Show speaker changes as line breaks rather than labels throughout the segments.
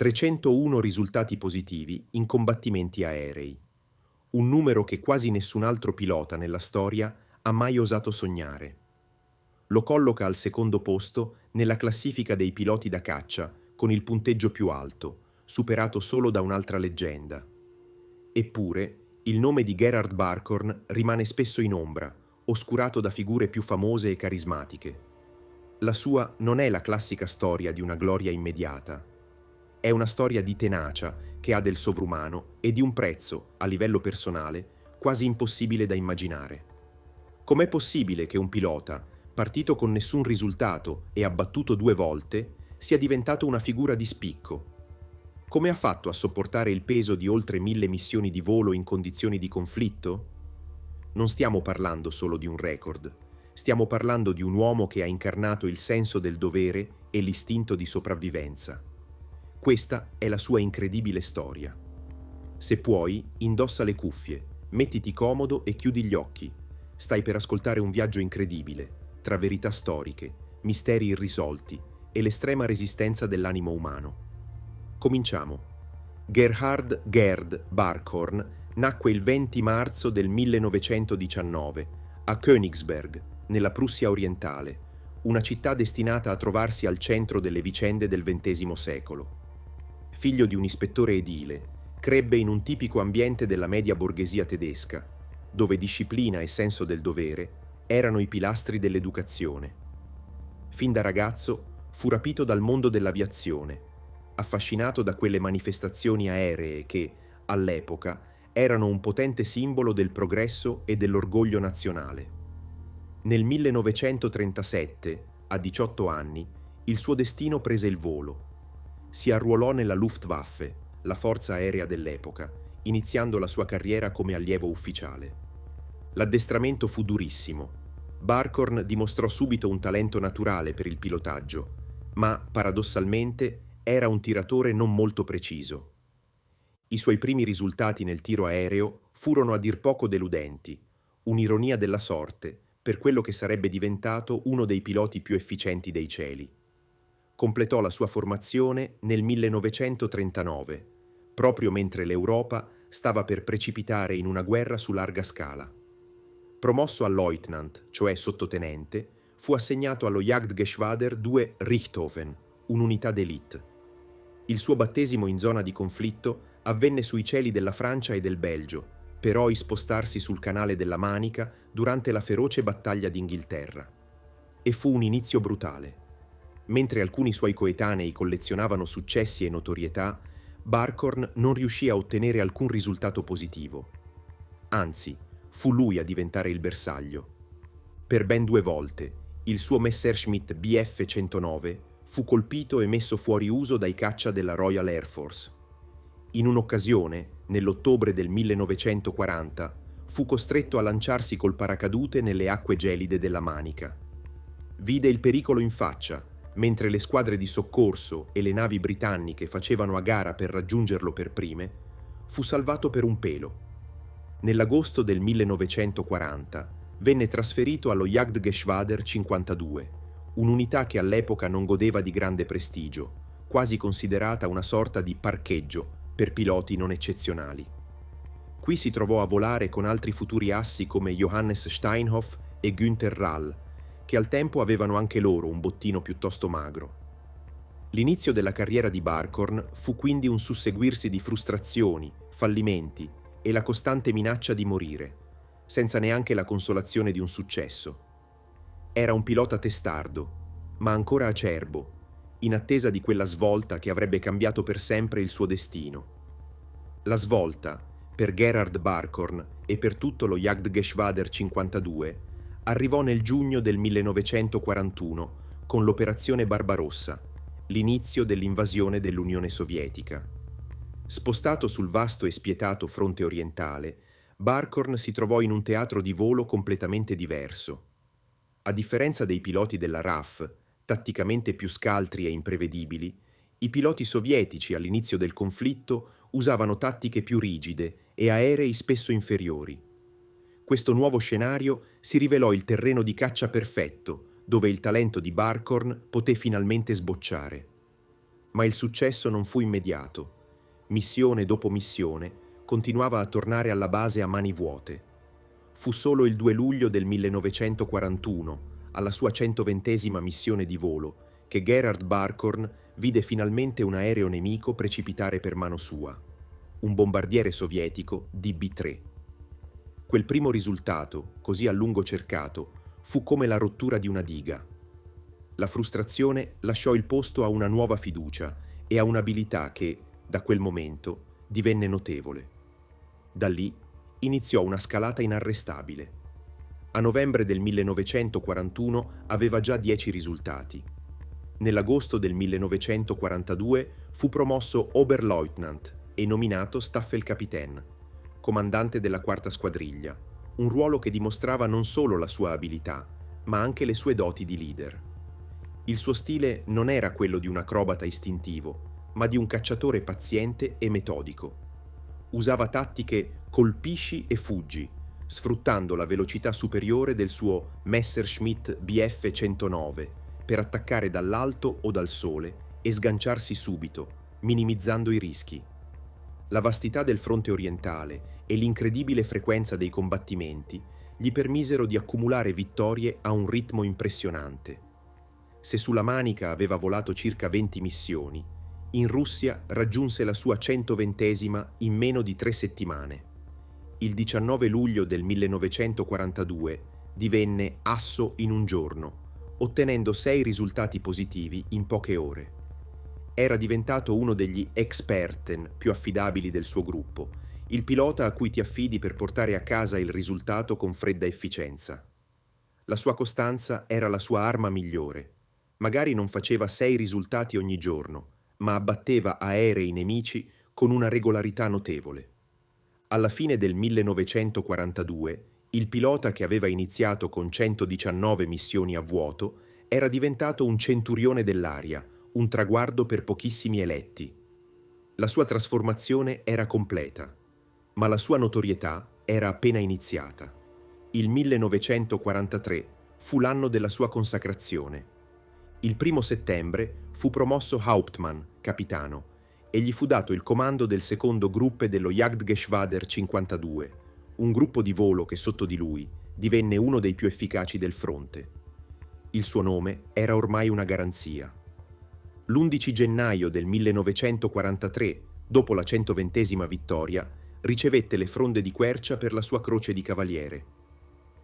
301 risultati positivi in combattimenti aerei, un numero che quasi nessun altro pilota nella storia ha mai osato sognare. Lo colloca al secondo posto nella classifica dei piloti da caccia con il punteggio più alto, superato solo da un'altra leggenda. Eppure, il nome di Gerhard Barkhorn rimane spesso in ombra, oscurato da figure più famose e carismatiche. La sua non è la classica storia di una gloria immediata. È una storia di tenacia che ha del sovrumano e di un prezzo, a livello personale, quasi impossibile da immaginare. Com'è possibile che un pilota, partito con nessun risultato e abbattuto 2 volte, sia diventato una figura di spicco? Come ha fatto a sopportare il peso di oltre 1000 missioni di volo in condizioni di conflitto? Non stiamo parlando solo di un record, stiamo parlando di un uomo che ha incarnato il senso del dovere e l'istinto di sopravvivenza. Questa è la sua incredibile storia. Se puoi, indossa le cuffie, mettiti comodo e chiudi gli occhi. Stai per ascoltare un viaggio incredibile, tra verità storiche, misteri irrisolti e l'estrema resistenza dell'animo umano. Cominciamo. Gerhard Gerd Barkhorn nacque il 20 marzo del 1919 a Königsberg, nella Prussia orientale, una città destinata a trovarsi al centro delle vicende del XX secolo. Figlio di un ispettore edile, crebbe in un tipico ambiente della media borghesia tedesca, dove disciplina e senso del dovere erano i pilastri dell'educazione. Fin da ragazzo fu rapito dal mondo dell'aviazione, affascinato da quelle manifestazioni aeree che, all'epoca, erano un potente simbolo del progresso e dell'orgoglio nazionale. Nel 1937, a 18 anni, il suo destino prese il volo. Si arruolò nella Luftwaffe, la forza aerea dell'epoca, iniziando la sua carriera come allievo ufficiale. L'addestramento fu durissimo. Barkhorn dimostrò subito un talento naturale per il pilotaggio, ma, paradossalmente, era un tiratore non molto preciso. I suoi primi risultati nel tiro aereo furono a dir poco deludenti, un'ironia della sorte per quello che sarebbe diventato uno dei piloti più efficienti dei cieli. Completò la sua formazione nel 1939, proprio mentre l'Europa stava per precipitare in una guerra su larga scala. Promosso a Leutnant, cioè sottotenente, fu assegnato allo Jagdgeschwader 2 Richthofen, un'unità d'élite. Il suo battesimo in zona di conflitto avvenne sui cieli della Francia e del Belgio, per poi spostarsi sul canale della Manica durante la feroce battaglia d'Inghilterra. E fu un inizio brutale. Mentre alcuni suoi coetanei collezionavano successi e notorietà, Barkhorn non riuscì a ottenere alcun risultato positivo. Anzi, fu lui a diventare il bersaglio. Per ben 2 volte, il suo Messerschmitt Bf-109 fu colpito e messo fuori uso dai caccia della Royal Air Force. In un'occasione, nell'ottobre del 1940, fu costretto a lanciarsi col paracadute nelle acque gelide della Manica. Vide il pericolo in faccia, mentre le squadre di soccorso e le navi britanniche facevano a gara per raggiungerlo per prime, fu salvato per un pelo. Nell'agosto del 1940 venne trasferito allo Jagdgeschwader 52, un'unità che all'epoca non godeva di grande prestigio, quasi considerata una sorta di parcheggio per piloti non eccezionali. Qui si trovò a volare con altri futuri assi come Johannes Steinhoff e Günther Rall, che al tempo avevano anche loro un bottino piuttosto magro. L'inizio della carriera di Barkhorn fu quindi un susseguirsi di frustrazioni, fallimenti e la costante minaccia di morire, senza neanche la consolazione di un successo. Era un pilota testardo, ma ancora acerbo, in attesa di quella svolta che avrebbe cambiato per sempre il suo destino. La svolta, per Gerhard Barkhorn e per tutto lo Jagdgeschwader 52, arrivò nel giugno del 1941 con l'Operazione Barbarossa, l'inizio dell'invasione dell'Unione Sovietica. Spostato sul vasto e spietato fronte orientale, Barkhorn si trovò in un teatro di volo completamente diverso. A differenza dei piloti della RAF, tatticamente più scaltri e imprevedibili, i piloti sovietici all'inizio del conflitto usavano tattiche più rigide e aerei spesso inferiori. Questo nuovo scenario si rivelò il terreno di caccia perfetto, dove il talento di Barkhorn poté finalmente sbocciare. Ma il successo non fu immediato. Missione dopo missione continuava a tornare alla base a mani vuote. Fu solo il 2 luglio del 1941, alla sua 120ª missione di volo, che Gerhard Barkhorn vide finalmente un aereo nemico precipitare per mano sua, un bombardiere sovietico DB-3. Quel primo risultato, così a lungo cercato, fu come la rottura di una diga. La frustrazione lasciò il posto a una nuova fiducia e a un'abilità che, da quel momento, divenne notevole. Da lì iniziò una scalata inarrestabile. A novembre del 1941 aveva già 10 risultati. Nell'agosto del 1942 fu promosso Oberleutnant e nominato Staffelkapitän, comandante della quarta squadriglia, un ruolo che dimostrava non solo la sua abilità, ma anche le sue doti di leader. Il suo stile non era quello di un acrobata istintivo, ma di un cacciatore paziente e metodico. Usava tattiche colpisci e fuggi, sfruttando la velocità superiore del suo Messerschmitt Bf 109 per attaccare dall'alto o dal sole e sganciarsi subito, minimizzando i rischi. La vastità del fronte orientale e l'incredibile frequenza dei combattimenti gli permisero di accumulare vittorie a un ritmo impressionante. Se sulla Manica aveva volato circa 20 missioni, in Russia raggiunse la sua 120ª in meno di 3 settimane. Il 19 luglio del 1942 divenne asso in un giorno, ottenendo 6 risultati positivi in poche ore. Era diventato uno degli Experten più affidabili del suo gruppo, il pilota a cui ti affidi per portare a casa il risultato con fredda efficienza. La sua costanza era la sua arma migliore. Magari non faceva 6 risultati ogni giorno, ma abbatteva aerei nemici con una regolarità notevole. Alla fine del 1942, il pilota che aveva iniziato con 119 missioni a vuoto era diventato un centurione dell'aria, un traguardo per pochissimi eletti. La sua trasformazione era completa, ma la sua notorietà era appena iniziata. Il 1943 fu l'anno della sua consacrazione. Il 1° settembre fu promosso Hauptmann, capitano, e gli fu dato il comando del secondo gruppo dello Jagdgeschwader 52, un gruppo di volo che sotto di lui divenne uno dei più efficaci del fronte. Il suo nome era ormai una garanzia. L'11 gennaio del 1943, dopo la 120ª vittoria, ricevette le fronde di quercia per la sua croce di cavaliere.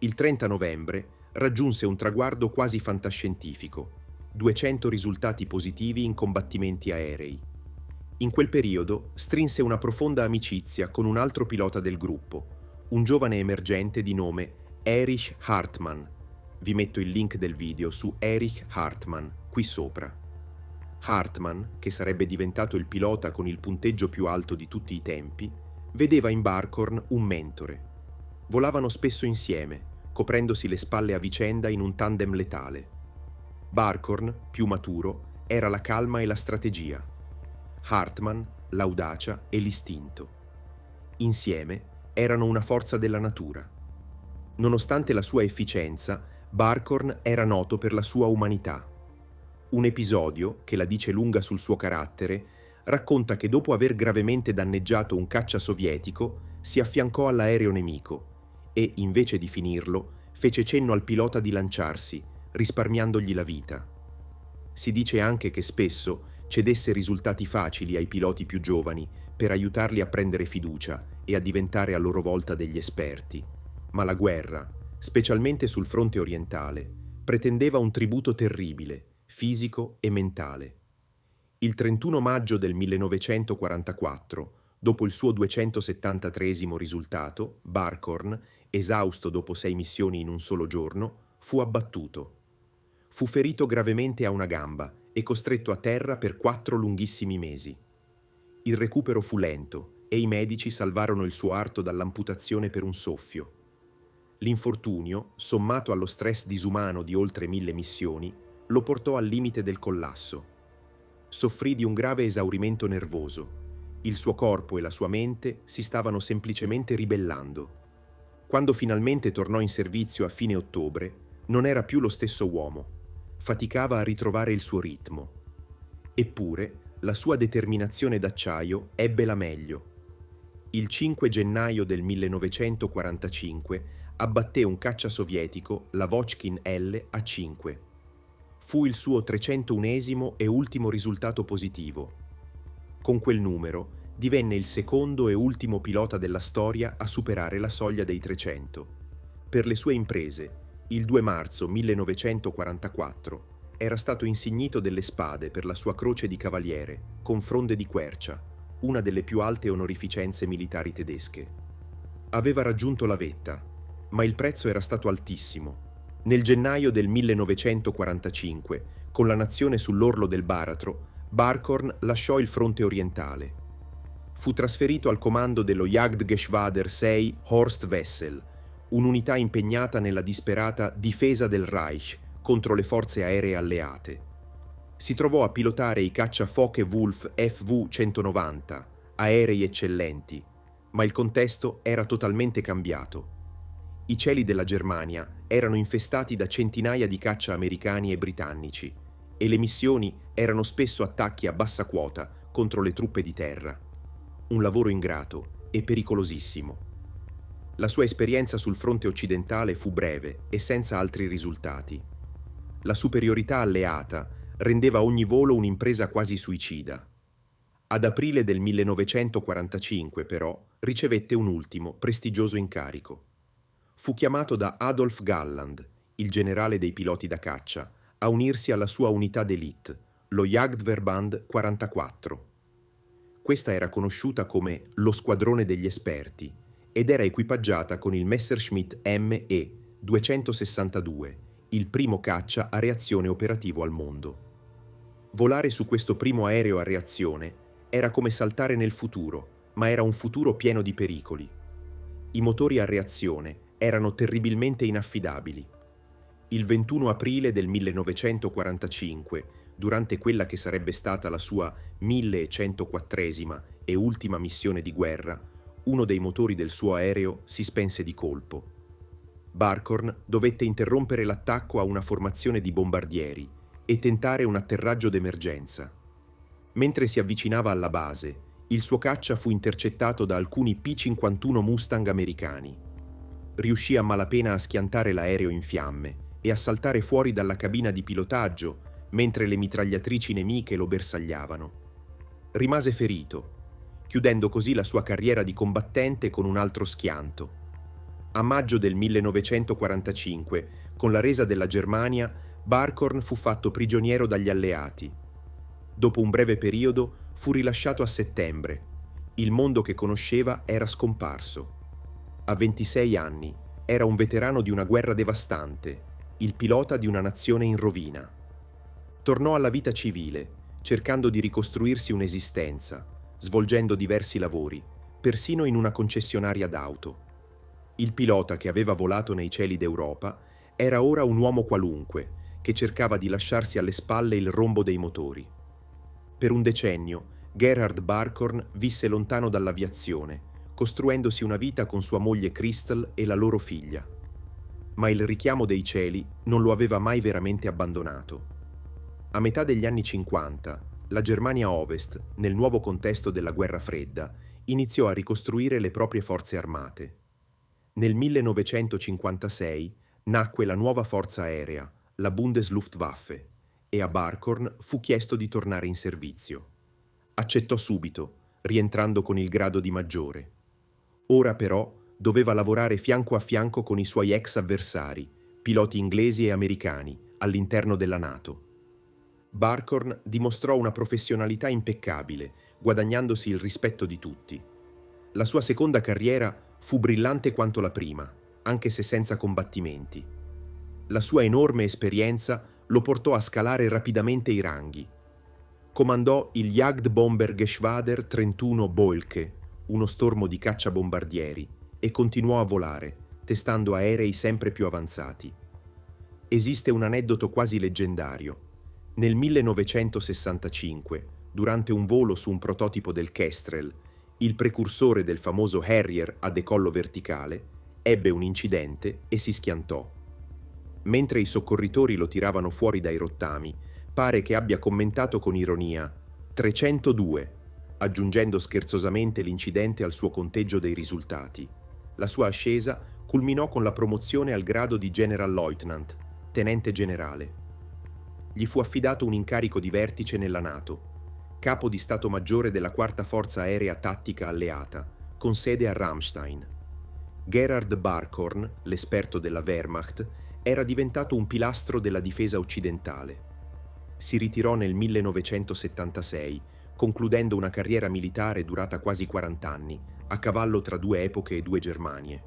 Il 30 novembre raggiunse un traguardo quasi fantascientifico: 200 risultati positivi in combattimenti aerei. In quel periodo strinse una profonda amicizia con un altro pilota del gruppo, un giovane emergente di nome Erich Hartmann. Vi metto il link del video su Erich Hartmann qui sopra. Hartmann, che sarebbe diventato il pilota con il punteggio più alto di tutti i tempi, vedeva in Barkhorn un mentore. Volavano spesso insieme, coprendosi le spalle a vicenda in un tandem letale. Barkhorn, più maturo, era la calma e la strategia. Hartmann, l'audacia e l'istinto. Insieme erano una forza della natura. Nonostante la sua efficienza, Barkhorn era noto per la sua umanità. Un episodio, che la dice lunga sul suo carattere, racconta che dopo aver gravemente danneggiato un caccia sovietico, si affiancò all'aereo nemico e, invece di finirlo, fece cenno al pilota di lanciarsi, risparmiandogli la vita. Si dice anche che spesso cedesse risultati facili ai piloti più giovani per aiutarli a prendere fiducia e a diventare a loro volta degli esperti. Ma la guerra, specialmente sul fronte orientale, pretendeva un tributo terribile, fisico e mentale. Il 31 maggio del 1944, dopo il suo 273° risultato, Barkhorn, esausto dopo 6 missioni in un solo giorno, fu abbattuto. Fu ferito gravemente a una gamba e costretto a terra per 4 lunghissimi mesi. Il recupero fu lento e i medici salvarono il suo arto dall'amputazione per un soffio. L'infortunio, sommato allo stress disumano di oltre 1000 missioni, lo portò al limite del collasso. Soffrì di un grave esaurimento nervoso. Il suo corpo e la sua mente si stavano semplicemente ribellando. Quando finalmente tornò in servizio a fine ottobre, non era più lo stesso uomo. Faticava a ritrovare il suo ritmo. Eppure, La sua determinazione d'acciaio ebbe la meglio. Il 5 gennaio del 1945 abbatté un caccia sovietico, la Vochkin L-A-5. Fu il suo 301esimo e ultimo risultato positivo. Con quel numero divenne il secondo e ultimo pilota della storia a superare la soglia dei 300. Per le sue imprese, il 2 marzo 1944 era stato insignito delle spade per la sua croce di cavaliere, con fronde di quercia, una delle più alte onorificenze militari tedesche. Aveva raggiunto la vetta, ma il prezzo era stato altissimo. Nel gennaio del 1945, con la nazione sull'orlo del baratro, Barkhorn lasciò il fronte orientale. Fu trasferito al comando dello Jagdgeschwader 6 Horst Wessel, un'unità impegnata nella disperata difesa del Reich contro le forze aeree alleate. Si trovò a pilotare i caccia Focke-Wulf FV-190, aerei eccellenti, ma il contesto era totalmente cambiato. I cieli della Germania erano infestati da centinaia di caccia americani e britannici e le missioni erano spesso attacchi a bassa quota contro le truppe di terra. Un lavoro ingrato e pericolosissimo. La sua esperienza sul fronte occidentale fu breve e senza altri risultati. La superiorità alleata rendeva ogni volo un'impresa quasi suicida. Ad aprile del 1945, però, ricevette un ultimo, prestigioso incarico. Fu chiamato da Adolf Galland, il generale dei piloti da caccia, a unirsi alla sua unità d'élite, lo Jagdverband 44. Questa era conosciuta come lo Squadrone degli Esperti ed era equipaggiata con il Messerschmitt ME 262, il primo caccia a reazione operativo al mondo. Volare su questo primo aereo a reazione era come saltare nel futuro, ma era un futuro pieno di pericoli. I motori a reazione erano terribilmente inaffidabili. Il 21 aprile del 1945, durante quella che sarebbe stata la sua 1104esima e ultima missione di guerra, uno dei motori del suo aereo si spense di colpo. Barkhorn dovette interrompere l'attacco a una formazione di bombardieri e tentare un atterraggio d'emergenza. Mentre si avvicinava alla base, il suo caccia fu intercettato da alcuni P-51 Mustang americani. Riuscì a malapena a schiantare l'aereo in fiamme e a saltare fuori dalla cabina di pilotaggio mentre le mitragliatrici nemiche lo bersagliavano. Rimase ferito, chiudendo così la sua carriera di combattente con un altro schianto. A maggio del 1945, con la resa della Germania, Barkhorn fu fatto prigioniero dagli alleati. Dopo un breve periodo fu rilasciato a settembre. Il mondo che conosceva era scomparso. A 26 anni era un veterano di una guerra devastante, il pilota di una nazione in rovina. Tornò alla vita civile, cercando di ricostruirsi un'esistenza, svolgendo diversi lavori, persino in una concessionaria d'auto. Il pilota che aveva volato nei cieli d'Europa era ora un uomo qualunque, che cercava di lasciarsi alle spalle il rombo dei motori. Per un decennio, Gerhard Barkhorn visse lontano dall'aviazione, costruendosi una vita con sua moglie Christel e la loro figlia. Ma il richiamo dei cieli non lo aveva mai veramente abbandonato. A metà degli anni 50, la Germania Ovest, nel nuovo contesto della Guerra Fredda, iniziò a ricostruire le proprie forze armate. Nel 1956 nacque la nuova forza aerea, la Bundesluftwaffe, e a Barkhorn fu chiesto di tornare in servizio. Accettò subito, rientrando con il grado di maggiore. Ora però doveva lavorare fianco a fianco con i suoi ex avversari, piloti inglesi e americani, all'interno della NATO. Barkhorn dimostrò una professionalità impeccabile, guadagnandosi il rispetto di tutti. La sua seconda carriera fu brillante quanto la prima, anche se senza combattimenti. La sua enorme esperienza lo portò a scalare rapidamente i ranghi. Comandò il Jagdbombergeschwader 31 Boelke, uno stormo di cacciabombardieri, e continuò a volare, testando aerei sempre più avanzati. Esiste un aneddoto quasi leggendario. Nel 1965, durante un volo su un prototipo del Kestrel, il precursore del famoso Harrier a decollo verticale, ebbe un incidente e si schiantò. Mentre i soccorritori lo tiravano fuori dai rottami, pare che abbia commentato con ironia: 302, aggiungendo scherzosamente l'incidente al suo conteggio dei risultati. La sua ascesa culminò con la promozione al grado di General Lieutenant, tenente generale. Gli fu affidato un incarico di vertice nella NATO, capo di Stato Maggiore della Quarta Forza Aerea Tattica Alleata, con sede a Ramstein. Gerhard Barkhorn, l'esperto della Wehrmacht, era diventato un pilastro della difesa occidentale. Si ritirò nel 1976, concludendo una carriera militare durata quasi 40 anni, a cavallo tra due epoche e due Germanie.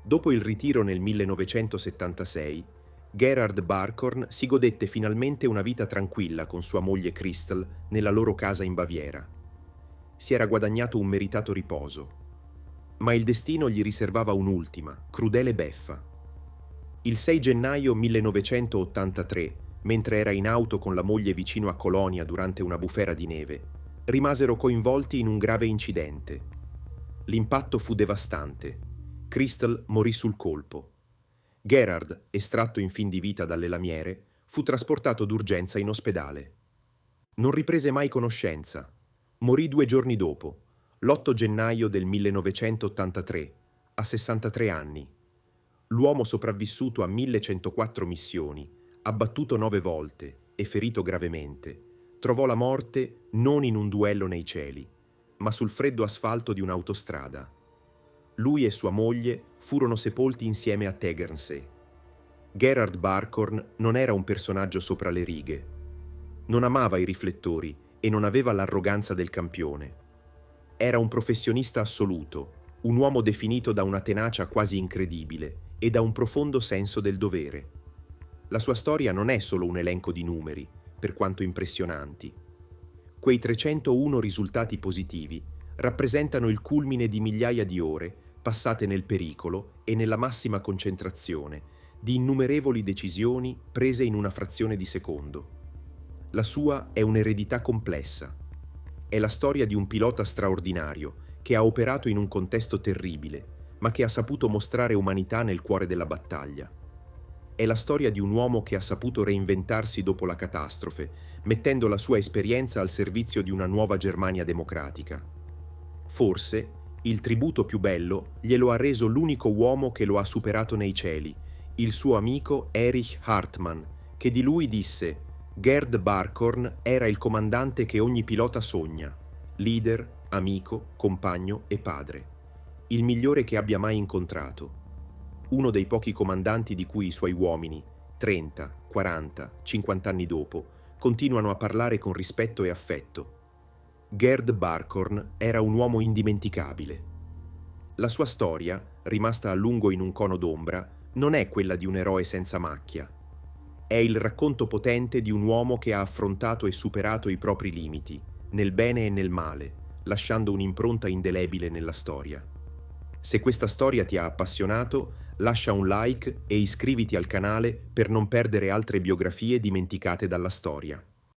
Dopo il ritiro nel 1976, Gerhard Barkhorn si godette finalmente una vita tranquilla con sua moglie Christel nella loro casa in Baviera. Si era guadagnato un meritato riposo. Ma il destino gli riservava un'ultima, crudele beffa. Il 6 gennaio 1983, mentre era in auto con la moglie vicino a Colonia durante una bufera di neve, rimasero coinvolti in un grave incidente. L'impatto fu devastante. Christel morì sul colpo. Gerhard, estratto in fin di vita dalle lamiere, fu trasportato d'urgenza in ospedale. Non riprese mai conoscenza. Morì 2 giorni dopo, l'8 gennaio del 1983, a 63 anni. L'uomo sopravvissuto a 1104 missioni, abbattuto 9 volte e ferito gravemente, trovò la morte non in un duello nei cieli, ma sul freddo asfalto di un'autostrada. Lui e sua moglie furono sepolti insieme a Tegernsee. Gerhard Barkhorn non era un personaggio sopra le righe. Non amava i riflettori e non aveva l'arroganza del campione. Era un professionista assoluto, un uomo definito da una tenacia quasi incredibile e da un profondo senso del dovere. La sua storia non è solo un elenco di numeri, per quanto impressionanti. Quei 301 risultati positivi rappresentano il culmine di migliaia di ore passate nel pericolo e nella massima concentrazione di innumerevoli decisioni prese in una frazione di secondo. La sua è un'eredità complessa. È la storia di un pilota straordinario che ha operato in un contesto terribile, ma che ha saputo mostrare umanità nel cuore della battaglia. È la storia di un uomo che ha saputo reinventarsi dopo la catastrofe, mettendo la sua esperienza al servizio di una nuova Germania democratica. Forse, il tributo più bello glielo ha reso l'unico uomo che lo ha superato nei cieli, il suo amico Erich Hartmann, che di lui disse: Gerd Barkhorn era il comandante che ogni pilota sogna, leader, amico, compagno e padre, il migliore che abbia mai incontrato. Uno dei pochi comandanti di cui i suoi uomini, 30, 40, 50 anni dopo, continuano a parlare con rispetto e affetto. Gerd Barkhorn era un uomo indimenticabile. La sua storia, rimasta a lungo in un cono d'ombra, non è quella di un eroe senza macchia. È il racconto potente di un uomo che ha affrontato e superato i propri limiti, nel bene e nel male, lasciando un'impronta indelebile nella storia. Se questa storia ti ha appassionato, lascia un like e iscriviti al canale per non perdere altre biografie dimenticate dalla storia.